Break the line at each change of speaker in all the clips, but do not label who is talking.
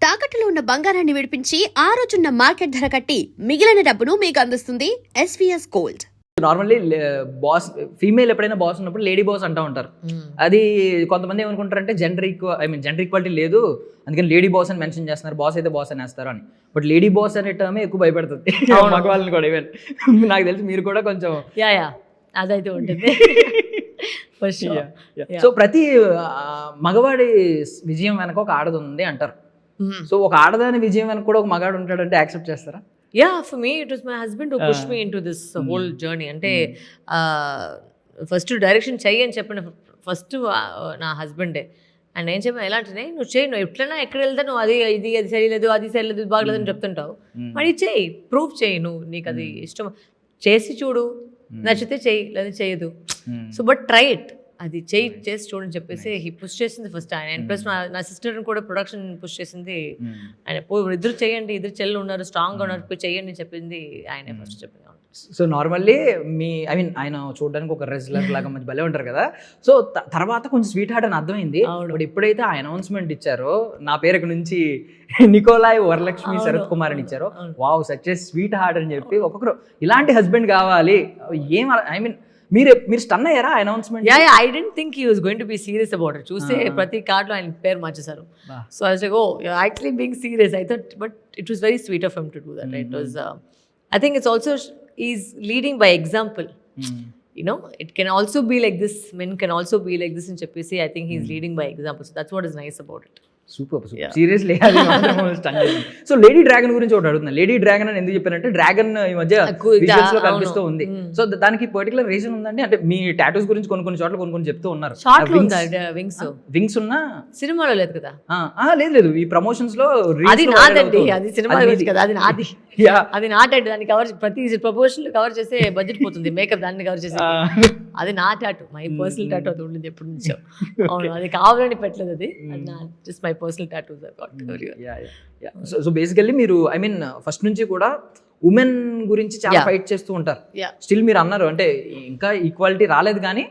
తాకట్టులో ఉన్న బంగారాన్ని విడిపించి ఆ రోజున్న మార్కెట్ ధర కట్టి మిగిలిన డబ్బును మీకు అందిస్తుంది SVS gold.
Normally boss female ఎప్పుడైనా బాస్ ఉన్నప్పుడు లేడీ బాస్ అంటూ ఉంటారు. అది కొంతమంది ఏమనుకుంటారంటే జెండర్ ఈక్వాలిటీ లేదు, అందుకని లేడీ బాస్ అని మెన్షన్ చేస్తున్నారు, బాస్ అయితే బాస్ అని వేస్తారు అని. బట్ లేడీ బాస్ అనే టర్మే ఎక్కువ భయపెడుతుంది మగవాళ్ళని కూడా. ఈవెన్ నాకు తెలిసి మీరు కూడా కొంచెం
అదైతే ఉంటుంది.
సో ప్రతి మగవాడి విజయం వెనక ఒక ఆడది ఉంది అంటారు. సో ఒక ఆడదాని విజయం వెనక కూడా ఒక మగాడు ఉంటాడంటే యాక్సెప్ట్ చేస్తారా?
For me it was my husband who pushed me into this whole journey. అంటే ఫస్ట్ డైరెక్షన్ చెయ్యి అని చెప్పిన ఫస్ట్ నా హస్బెండే. అండ్ ఏం చెప్పిన ఎలా అంటే నువ్వు చేయి, నువ్వు ఎట్లైనా ఎక్కడ వెళ్తా నువ్వు అది సరిలేదు అది సరిలేదు బాగలేదు అని చెప్తుంటావు, మరి చేయి, ప్రూవ్ చేయి, నువ్వు నీకు అది ఇష్టం చేసి చూడు, నచ్చితే చెయ్యి లేదా చేయదు. సో బట్ ట్రై ఇట్, అది చేసి చూడని చెప్పేసి హీ పుష్ చేసింది ఫస్ట్ ఆయన. అండ్ ప్లస్ నా సిస్టర్ని కూడా ప్రొడక్షన్ పుష్ చేసింది ఆయన. ఇద్దరు చేయండి, ఇద్దరు చెల్లు ఉన్నారు, స్ట్రాంగ్గా ఉన్నారు, పోయి చెయ్యండి అని చెప్పింది ఆయనే ఫస్ట్ చెప్పింది.
సో నార్మల్లీ ఆయన చూడడానికి ఒక రెజ్లర్ లాగా మంచి భలే ఉంటారు కదా. సో తర్వాత కొంచెం స్వీట్ హార్ట్ అని అర్థమైంది. బట్ ఎప్పుడైతే ఆ అనౌన్స్మెంట్ ఇచ్చారో నా పేరు నుంచి నికోలాయ్ వరలక్ష్మి శరత్ కుమార్ అని ఇచ్చారో, wow such a sweet heart అని చెప్పి ఒక్కొక్కరు ఇలాంటి హస్బెండ్ కావాలి. మీరు స్టన్ అయ్యారా announcement?
I don't think he was going to be serious about it. చూస్తే ప్రతి కార్డులో ఆయన పేరు మార్చేశారు. So I was like, oh actually being serious. I thought but it was very sweet of him to do that. It was I think it's also he's leading by example. You know, it can also be like this, men can also be like this in cheppesi. I think he's leading by example, so that's what is nice about it.
Super seriously. So lady dragon గురించి ఒకటి అడుగుతున్నా. Lady dragon అని ఎందుకు చెప్పానంటే dragon ఈ మధ్య visuals లో కనిపిస్తూ ఉంది. సో దానికి పర్టికులర్ రీజన్ ఉందండి? అంటే మీ టాటూస్ గురించి కొన్ని చోట్ల కొన్ని చెప్తూ ఉన్నారు. వింగ్స్ ఉన్న
సినిమాలో లేదు కదా?
లేదు, ఈ ప్రమోషన్స్ లో
అది నాదండి, అది సినిమా కదా, అది నాది. అది నాటండి, దాన్ని కవర్ ప్రతి ప్రపోజల్ కవర్ చేసే బడ్జెట్ పోతుంది, మేకప్ దాన్ని కవర్ చేసే. అది నా టాటూ, మై పర్సనల్ టాటూ. అది ఉండేది ఎప్పటి నుంచో. అవును, అది కావాలని పెట్టలేదు, అది నా just my personal tattoos I got everywhere.
So basically మీరు ఫస్ట్ నుంచి కూడా ఉమెన్ గురించి చాలా ఫైట్ చేస్తూ ఉంటారు. స్టిల్ మీరు అన్నారు అంటే ఇంకా ఈక్వాలిటీ రాలేదు కానీ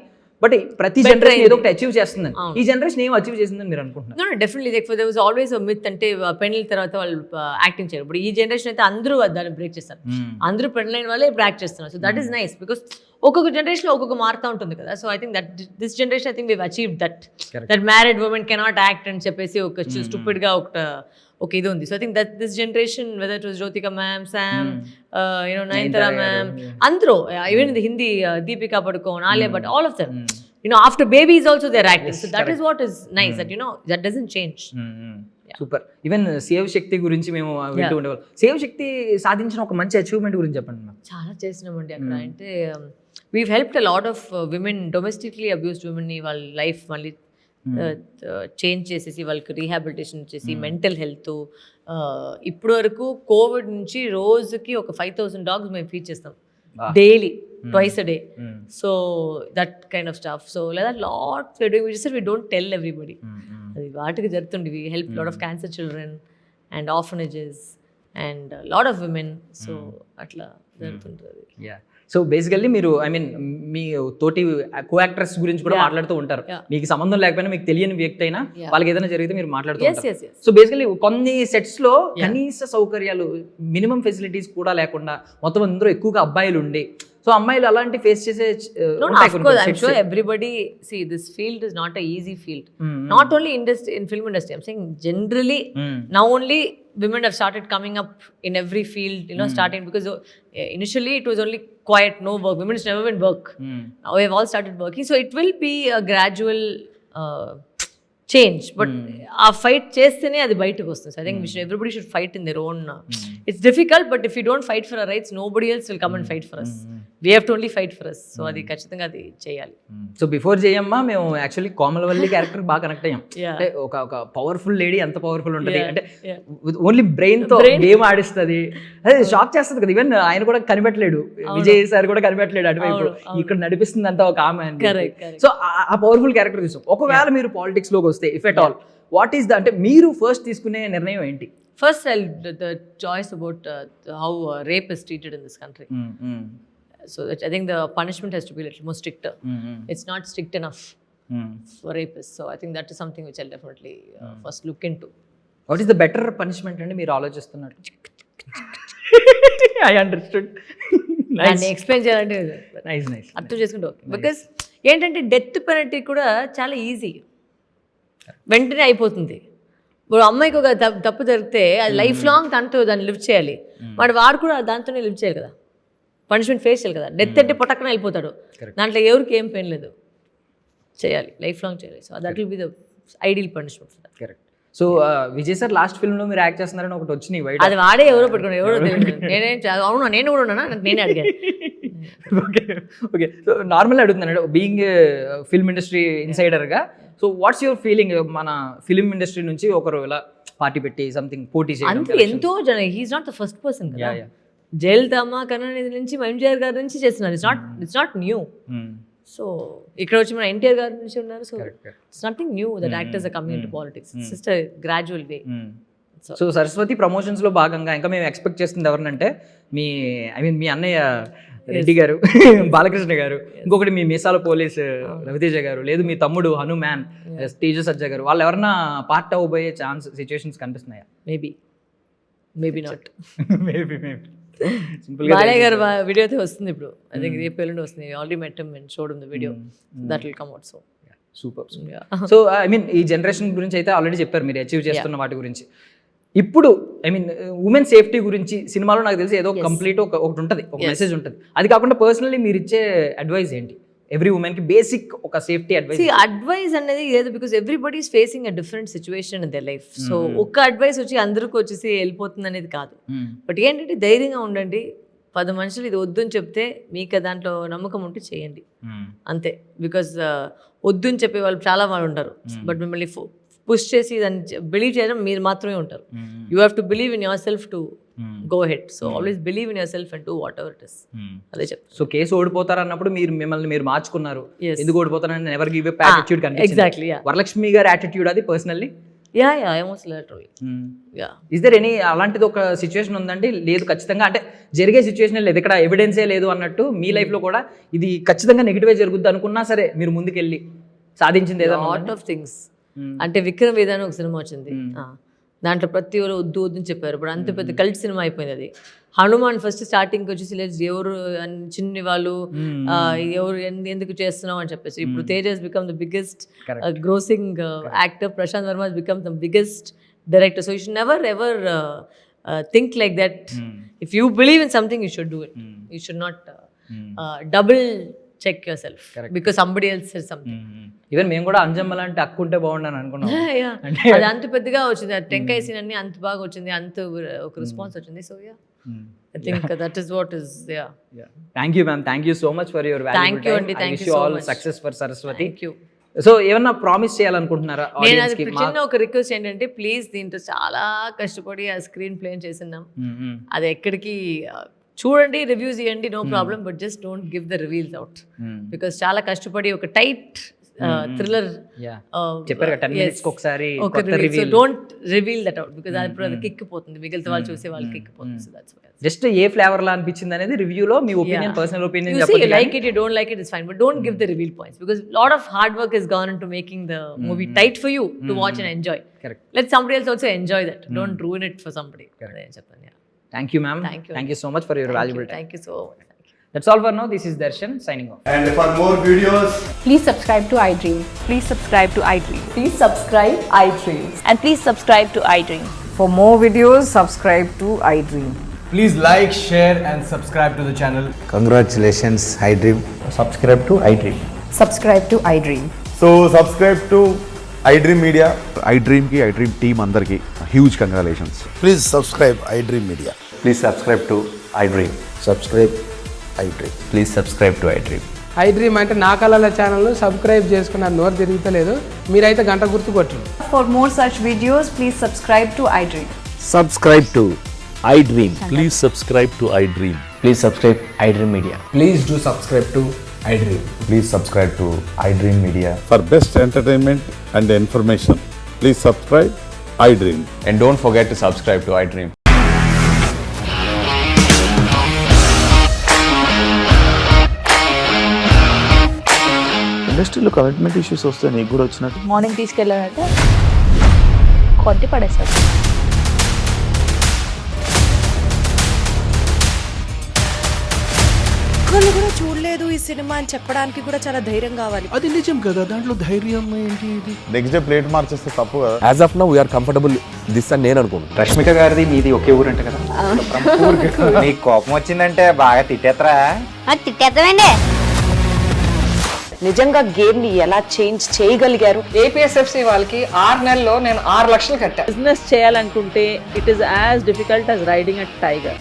బట్ ప్రతి జనరేషన్ ఏదో ఒకటి అచీవ్ చేస్తుంది. ఈ జనరేషన్ ఏం అచీవ్ చేసిందని మీరు అనుకుంటున్నారు?
Definitely there was always a myth, అంటే పెళ్ళిన తర్వాత వాళ్ళు యాక్టింగ్ చేయరు. ఇప్పుడు ఈ జనరేషన్ అయితే అందరూ దాన్ని బ్రేక్ చేస్తారు. అందరూ పెళ్ళైన వాళ్ళే ఇప్పుడు యాక్ట్ చేస్తున్నారు. So that is nice, because ఒక్కొక్క జనరేషన్ లో ఒక్కొక్క మారుతూ ఉంటుంది కదా. So I think that this generation I think we've achieved that married women cannot act అని చెప్పేసి ఒక స్టూపిడ్ గా ఒక ఇది ఉంది. So I think that this generation, whether it was Jyothika ma'am, Sam, Nayanthara ma'am, అందరూ, even the Hindi Deepika Padukone, Alia Bhatt, all of them, after babies also they're acting. So that is what is nice, that that doesn't change.
Super. Even save Shakti గురించి మేము వింటూ ఉండేవాళ్ళం. Save శక్తి సాధించిన ఒక మంచి achievement గురించి చెప్పండి.
చాలా చేసినామండి అక్కడ. అంటే we've helped a lot of women, domestically abused women ని వాళ్ళ లైఫ్ మళ్ళీ చేంజ్ చేసేసి వాళ్ళకి రీహాబిలిటేషన్ చేసి మెంటల్ హెల్త్. ఇప్పుడు వరకు కోవిడ్ నుంచి రోజుకి ఒక 5,000 డాగ్స్ మేము ఫీడ్ చేస్తాం daily, twice a day. So that kind of stuff. So like that lot we're doing. We just said we don't tell everybody. అది వాటికి జరుగుతుంది. We help lot of cancer children and orphanages and a lot of women. So అట్లా జరుగుతుంటుంది.
So basically మీరు మీ తోటి co actors గురించి కూడా మాట్లాడుతూ ఉంటారు. మీకు సంబంధం లేకపోయినా మీకు తెలియని వ్యక్తి అయినా వాళ్ళకి ఏదైనా జరిగితే మీరు మాట్లాడుతూ ఉంటారు. సో బేసికల్లీ కొన్ని సెట్స్ లో కనీస సౌకర్యాలు, మినిమం ఫెసిలిటీస్ కూడా లేకుండా మొత్తం అందరూ ఎక్కువగా అబ్బాయిలు ఉండి, సో అమ్మాయిలు అలాంటి ఫేస్ చేసే
I'm sure everybody, see, this field is not a easy field. Not only in film industry, I'm saying generally now only women have started coming up in every field, starting, because initially it was only quiet, no work, women's never been work. Now we have all started working, so it will be a gradual change, but ఆ fight చేస్తేనే అది బయటకు వస్తుంది. So I think everybody should fight in their own. It's difficult, but if you don't fight for our rights, nobody else will come and fight for us. We have to only fight for us. So అది ఖచ్చితంగా అది చేయాలి.
So before Jayamma మేము actually Komalavalli character బాగా connect అయ్యాం. అంటే ఒక powerful lady ఎంత పవర్ఫుల్ ఉంటుంది అంటే ఓన్లీ బ్రెయిన్ తో గేమ్ ఆడిస్తుంది. అదే షాక్ చేస్తుంది కదా. ఈవెన్ ఆయన కూడా కనిపెట్టలేడు, విజయ్ సార్ కూడా కనిపెట్టలేడు అటువైపు, ఇక్కడ నడిపిస్తుంది అంతా ఒక ఆమె. సో ఆ పవర్ఫుల్ క్యారెక్టర్ తీసాం. ఒకవేళ మీరు పాలిటిక్స్ లోకి వస్తే, if at all, what is the, అంటే మీరు ఫస్ట్ తీసుకునే నిర్ణయం ఏంటి?
First, the choice about how rape is treated in this country. So I think the punishment has to be a little more stricter. It's not strict enough for rapists. So I think that is something which I'll definitely first look into.
What is the better punishment అండి మీరు ఆలోచిస్తున్నారు? I understood.
దాన్ని explain చేయాలంటే
nice nice.
అర్థం చేసుకుంటే okay. Because ఏంటంటే death penalty కూడా చాలా ఈజీ, వెంటనే అయిపోతుంది. ఇప్పుడు అమ్మాయికి ఒక తప్పు జరిగితే అది లైఫ్ లాంగ్ తనతో దాన్ని లివ్ చేయాలి, వాడు కూడా దాంతోనే లివ్ చేయాలి కదా, పనిష్మెంట్ ఫేస్ చేయాలి కదా. డెత్ అంటే పొటక్కన వెళ్ళిపోతాడు, దాంట్లో ఎవరికి ఏం పెయిన్ లేదు, చేయాలి, లైఫ్ లాంగ్ చేయాలి. So that will be the ideal punishment.
Correct. So Vijay sir last film లో మీరు యాక్ట్ చేస్తున్నారని ఒకటి వచ్చినాయి బయట,
అది వాడే ఎవరో పెట్టుకున్నాడు, ఎవరో నేనేం అవును నేను కూడా ఉన్నానా, నేనే అడిగాను.
Okay okay. సో నార్మల్ అడుగుతున్నాను, బీయింగ్ ఫిల్మ్ ఇండస్ట్రీ ఇన్సైడర్గా, సో వాట్స్ యువర్ ఫీలింగ్? మన ఫిల్మ్ ఇండస్ట్రీ నుంచి ఒకరు ఇలా పార్టీ పెట్టి సంథింగ్ పోటీ చేయడం,
అంతే ఎంతో జన, he's not the first person కదా. జయలలితమ్మ, కరుణానిధి నుంచి ఎంజీఆర్ గారి నుంచి చేస్తున్నారు. It's not new. సో ఇక్కడ వచ్చి మన ఎన్టీఆర్ గారి నుంచి ఉన్నారు. So it's nothing new that actors are coming into politics. It's just a gradual way.
So Saraswati ప్రమోషన్స్లో భాగంగా ఇంకా మేము ఎక్స్పెక్ట్ చేస్తుంది ఎవరినంటే మీ అన్నయ్య రెడ్డి గారు, బాలకృష్ణ గారు, ఇంకొకటి మీ మీసాల పోలీస్ రవితేజ గారు, లేదు మీ తమ్ముడు హనుమాన్ తేజ సజ్జా గారు, వాళ్ళు ఎవరన్నా పార్ట్ అవ్వబోయే ఛాన్స్ సిచ్యువేషన్స్ కనిపిస్తున్నాయా?
Maybe not.
మేబీ
బాలయ్య గారు వీడియో అయితే వస్తుంది ఇప్పుడు, ఐ థింక్ రేపు ఎల్లుండి వస్తుంది. Already met him and showed the video, that will come out. So
super. So ఈ జనరేషన్ గురించి అయితే ఆల్రెడీ చెప్పారు మీరు అచీవ్ చేస్తున్న వాటి గురించి. ఇప్పుడు ఉమెన్ సేఫ్టీ గురించి సినిమాలో నాకు తెలిసి ఏదో కంప్లీట్ ఒకటి ఉంటుంది, ఒక మెసేజ్ ఉంటుంది. అది కాకుండా పర్సనల్లీ మీరు ఇచ్చే అడ్వైస్ ఏంటి ఎవ్రీ ఉమెన్ కి? బేసిక్ ఒక సేఫ్టీ అడ్వైస్.
అడ్వైస్ అనేది లేదు, because everybody is facing a different situation in their life. So ఒక్క అడ్వైస్ వచ్చి అందరికి వచ్చేసి వెళ్ళిపోతుంది అనేది కాదు. బట్ ఏంటంటే ధైర్యంగా ఉండండి. 10 మనుషులు ఇది వద్దు అని చెప్తే మీకు దాంట్లో నమ్మకం ఉంటే చేయండి అంతే. బికాస్ వద్దు అని చెప్పే వాళ్ళు చాలా వాళ్ళు ఉంటారు, బట్ మిమ్మల్ని పుష్ చేసి దాన్ని బిలీవ్ చేయడం మీరు మాత్రమే ఉంటారు. You have to believe in your self to go head. So always believe in your self and do what ever it is. అదే చెప్తాను.
సో కేసు ఓడిపోతారు అన్నప్పుడు మిమ్మల్ని మీరు మార్చుకున్నారు. ఎందుకు ఓడిపోతారని నెవర్ గివ్ అప్ యాటిట్యూడ్ కనిపిస్తుంది.
ఎగ్జాక్ట్లీ.
వరలక్ష్మి గారి యాటిట్యూడ్ అది పర్సనల్లీ. ఇస్ దర్ ఎనీ అలాంటిది ఒక సిచ్యువేషన్ ఉందండి? లేదు ఖచ్చితంగా అంటే జరిగే సిచ్యువేషన్ లేదు, ఇక్కడ ఎవిడెన్సే లేదు అన్నట్టు మీ లైఫ్ లో కూడా ఇది ఖచ్చితంగా నెగిటివే జరుగుద్ది అనుకున్నా సరే మీరు ముందుకెళ్ళి సాధించింది ఏదో?
Lot of things. అంటే విక్రమ్ వేద అని ఒక సినిమా వచ్చింది, దాంట్లో ప్రతి ఒక్కరు వద్దు వద్దని చెప్పారు. ఇప్పుడు అంత పెద్ద కల్ట్ సినిమా అయిపోయింది అది. హనుమాన్ ఫస్ట్ స్టార్టింగ్ వచ్చేసి ఎవరు చిన్ని వాళ్ళు ఎవరు ఎందుకు చేస్తున్నావు అని చెప్పేసి. ఇప్పుడు Tej has become the biggest grossing actor, Prashanth Varma has become the biggest director. So you should never ever think like that. If you believe in something you should do it. You should not double check yourself because somebody else said something.
Even మేము కూడా అంజమ్మ లాంటి అక్కుంటే బాగుండని అనుకున్నాం.
అది అంత పెద్దగా వచ్చింది, ఆ టెంకాయ సీన్ అన్ని అంత బాగా వచ్చింది, అంత ఒక రెస్పాన్స్ వచ్చింది. So yeah, I think that is what is.
Thank you ma'am, thank you so much for your valuable time.
Thank you Andy, thank you so
all
much.
success for Saraswati.
Thank you.
So ఏమన్నా promise చేయాలనుకుంటున్నారా
నేను
audience
అది
కి?
చిన్న ఒక request ఏంటంటే please, దీంట్లో చాలా కష్టపడి ఆ స్క్రీన్ ప్లే చేస్తున్నాం, అది ఎక్కడికి చూడండి, రివ్యూస్ ఇవ్వండి, no problem, but just don't give the reveals out. Because చాలా కష్టపడి ఒక టైట్ థ్రిల్లర్
చెప్పారు 10 minutes కి ఒకసారి
ఒక reveal. Don't reveal that out because అది కిక్కిపోతుంది, మిగిలిన వాళ్ళు చూసే వాళ్ళు కిక్కిపోతుంది. So that's why
just a flavour లా అనిపించింది అనేది రివ్యూలో మీ ఒపీనియన్, పర్సనల్ ఒపీనియన్
చెప్పండి. You like it, you don't like it, it's fine, but don't give the reveal points because lot of hard work has gone into making the movie tight for you to watch and enjoy.
Correct.
Let somebody else also enjoy that. Don't ruin it for somebody.
Thank you ma'am. Thank you so much for your valuable time.
Thank you so much.
That's all for now. This is Darshan signing off.
And for more videos,
please subscribe to iDream.
Please subscribe to iDream.
Please subscribe iDream.
And please subscribe to iDream.
For more videos, subscribe to iDream.
please like, share and subscribe to the channel.
Congratulations, iDream.
Subscribe to iDream.
Subscribe to iDream.
So subscribe to iDream Media.
iDream ki iDream team andarki huge congratulations.
Please subscribe iDream Media.
Please subscribe to iDream.
Subscribe iDream.
Please subscribe to iDream.
iDream అంటే నా కళల channel subscribe చేసుకున్న నోరు తిరుగుతలేదు, మీరైతే గంట గుర్తు కొట్టండి.
For more such videos, please subscribe to iDream.
Subscribe to iDream. Please subscribe to iDream. Please subscribe iDream Media.
Please do subscribe to iDream.
Please subscribe to iDream Media.
For best entertainment and information, please subscribe iDream.
And don't forget to subscribe to iDream.
ఇండస్ట్రీలో commitment issues వస్తే నీకు కూడా వచ్చినట్టు
morning తీసుకెళ్ళాలంటే కొట్టి పడేస్తారు. Movie cinema అని చెప్పడానికి కూడా చాలా ధైర్యం కావాలి.
అది నిజం కదా, దాంట్లో ధైర్యం ఏంటి?
నెక్స్ట్ డే ప్లేట్ మార్చేస్తే తప్పు కదా.
As of now we're comfortable this అని నేను అనుకుంటున్నాను.
రష్మిక గారిది మీది ఒకే ఊరు అంట కదా?
నీకు కోపం వచ్చిందంటే బాగా తిట్టేత్తరా?
తిట్టేద్దామండి.
నిజంగా గేమ్ ని ఎలా చేంజ్ చేయగలిగారు?
ఏపీఎస్ఎఫ్సి వాళ్ళకి 6 నెలల్లో నేను 6 లక్షలు కట్టా.
బిజినెస్ చేయాలనుకుంటే it is as difficult as riding a tiger.